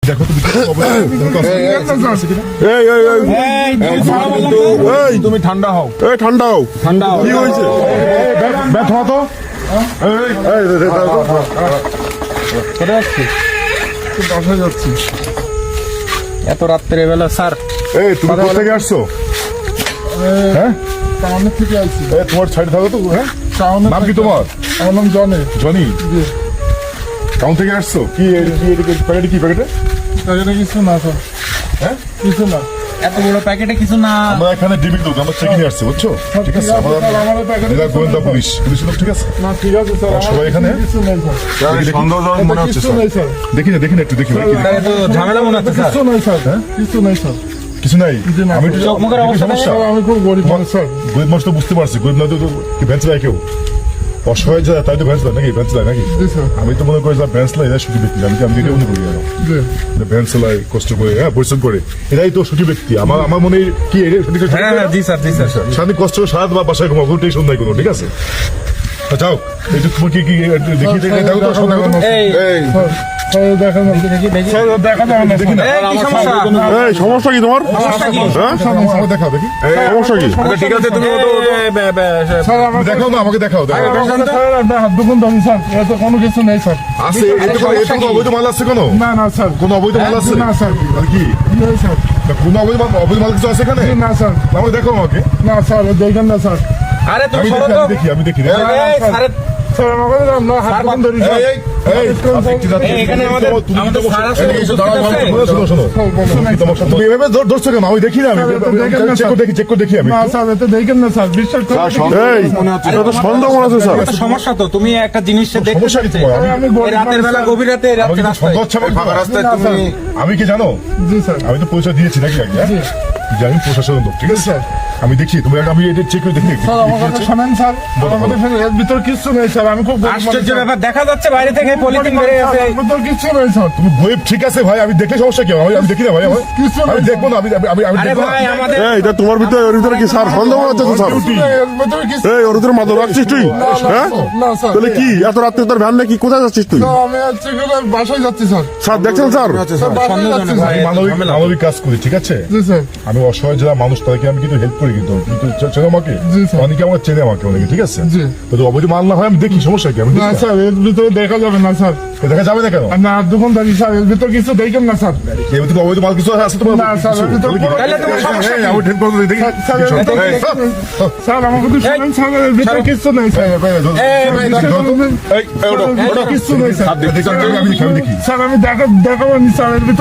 দেখো তুমি তুমি ঠান্ডা হও, ঠান্ডা হও। ঠান্ডা হও। কি হয়েছে? ব্যথা তো কোথায় যাচ্ছিস? বাসায় যাচ্ছি। এত রাত্রে বেলা স্যার? এই তুমি কোথা থেকে আসছো? হ্যাঁ, টাউনের থেকে আসছি। তোমার সাইড থাকো তো। হ্যাঁ, টাউনের নাম কি তোমার? আমার নাম জনে। জনি, টাউন থেকে আসছো? কি প্যাকেটে কি প্যাকেটে? প্যাকেটে কিছু না স্যার। হ্যাঁ, কিছু না। এত বড় প্যাকেটে কিছু না। আমরা এখানে ডিবি লোক, আমরা চেকিং আসছে, বুঝছো? ঠিক আছে, আমার প্যাকেটে গোয়েন্দা পুলিশ লোক, ঠিক আছে? না, ঠিক আছে স্যার। আর সবাই এখানে? কিছু নেই স্যার। সন্দেহজনক মনে হচ্ছে কিছু নেই স্যার। দেখি না, একটু দেখি ভাই, কি দেখি? তো ঝামেলা মনে হচ্ছে স্যার। কিছু নেই স্যার। কিছু নেই স্যার। কিছু নাই। জি না, আমি একটু চকমকের একটু অবস্থা সমস্যা। স্যার, আমি খুব গরিব মানুষ স্যার। গরিব মানুষ তো বুঝতে পারছি, গরিব না তো কি ভ্যান্স লাই কেউ অসহায় যায় তাই তো ভ্যান্স লাই নাকি? ভ্যান্স লাই নাকি? জি স্যার। আমি তো মনে করি ভ্যান্স লাই এরা সুখী ব্যক্তি। আমি এটা মনে করি না জি। ভ্যান্স লাই কষ্ট করে, হ্যাঁ, পরিশ্রম করে, এরাই তো সুখী ব্যক্তি। আমার মনে হয় কি হ্যাঁ হ্যাঁ, জি স্যার, জি স্যার। সারাদিন কষ্ট করে সারাত বা বাসায় ঘুমাবো, কোনো টেনশন নাই কোনো, ঠিক আছে? তো যাও, এই যে তুমি কি দেখি দেখো তো, সব দেখো তো। এই স্যার, স্যার, দেখা যাবে। দেখি স্যার, দেখা যাবে না দেখি না। স্যার। এই, কি সমস্যা? এই সমস্যা কি তোমার? সমস্যা কি? হ্যাঁ, আমাকে দেখাও দেখি। সমস্যা কি? ঠিক আছে, তুমি স্যার, আমার তুমি দেখাও না, আমাকে দেখাও। দেখাও। স্যার, আপনার হাত দুগুণ ধরুন স্যার। এত কোনো কিছু নেই স্যার। আছে, এতে কোনো অবৈধ মাল আছে কোনো? না না স্যার। কোনো অবৈধ মাল আছে? না স্যার। তাহলে কি? নেই স্যার। কোনো অবৈধ মাল কিছু আছে এখানে? জি না স্যার। আমাকে দেখো, আমাকে। না স্যার, দেখেন না স্যার। আরে তুমি আমি সরো তো। আমি দেখি। এই, স্যারের স্যার, আমাকে আপনার হাত দুগুণ ধরি স্যার। এখানে আমাদের স্যার আছে, তুমি এভাবে ধরছো কেন? আমি দেখি না, আমি চেক করে দেখি আমি। না স্যার, এতে দেখেন না স্যার। বিশ্বাস করুন। সন্দেহ মনে হচ্ছে স্যার। একটা সমস্যা তো, তুমি একটা জিনিস দেখতে সমস্যা কি তোমার? আমি এই গরিব রাতের মানুষ বেলা, স্যার। গভীর রাতে, আমি কিন্তু রাস্তায়। সন্দেহ হচ্ছে আমার ফাঁকা রাস্তায় না, তুমি। আমি কি জানো? জি স্যার। আমি তো পরিচয় দিয়েছি নাকি আগে, হ্যাঁ? যে আমি প্রশাসনের লোক, ঠিক আছে? স্যার। আমি দেখি তুমি, আমি এটা চেক করে দেখি। স্যার, আমার কথা শোনেন স্যার। আমার কথা শোনেন। এর ভিতর কিছু নেই স্যার। আমি খুব গরিব মানুষ আশ্চর্য স্যার। ব্যাপার, দেখা যাচ্ছে বাইরে থেকে পলিথিন বেড়ে স্যার, আছে। এর ভিতর কিছু নেই স্যার। তুমি গরিব, ঠিক আছে ভাই, আমি দেখলে সমস্যা কি? আমি দেখি না ভাই, কিছু আমি নেই দেখবো না, আমি আরে দেখবো ভাই, না। আমাদের এটা তোমার ভিতরে ওর ভিতরে কি স্যার সন্দেহ হচ্ছে তো স্যার? কিছু নেই, এর ভিতরে কিছু এই ওর ভিতরে মাদক রাখছিস তুই? হ্যাঁ, না স্যার। তাহলে কি এত রাত্রে তোর ভ্যান নাকি? কোথায় যাচ্ছিস তুই? স্যার, আমি হচ্ছে গেলে বাসায় যাচ্ছি স্যার। স্যার দেখছেন স্যার? স্যার, বাসায় যাচ্ছি স্যার। আমি মানবিক কাজ করি, ঠিক আছে? জি স্যার। আমি অসহায় যারা মানুষ তাদেরকে আমি কিন্তু হেল্প করি, কিন্তু চেনে আমাকে, জি, স্যার। অনেকে আমাকে চেনে আমাকে অনেকে, ঠিক আছে? জি। তো অবৈধ মাল না হয় আমি দেখি, সমস্যা কি? আমি না দেখি না। স্যার, এর ভিতরে দেখা যাবে না স্যার। দেখা যাবে না কেন? আপনার হাত দুগুণ ধরি স্যার। এর ভিতর কিছু দেখেন না স্যার। এর ভিতরে অবৈধ মাল কিছু আছে তোমার? না, স্যার, কিছু? এর ভিতরে তাহলে কি? তাহলে তোমার সমস্যা এই, কি? আমি হেল্প করতে দেখি। স্যার, কি সমস্যা? এই, এই, স্যার, আমার কথা শোনেন স্যার। এর ভিতরে কিছু নেই স্যার। এই, ধরো। এই, ওঠো, ওঠো। কিছু নেই স্যার। আমি দেখি। স্যার, আমি দেখাবো স্যার। এর ভিতরে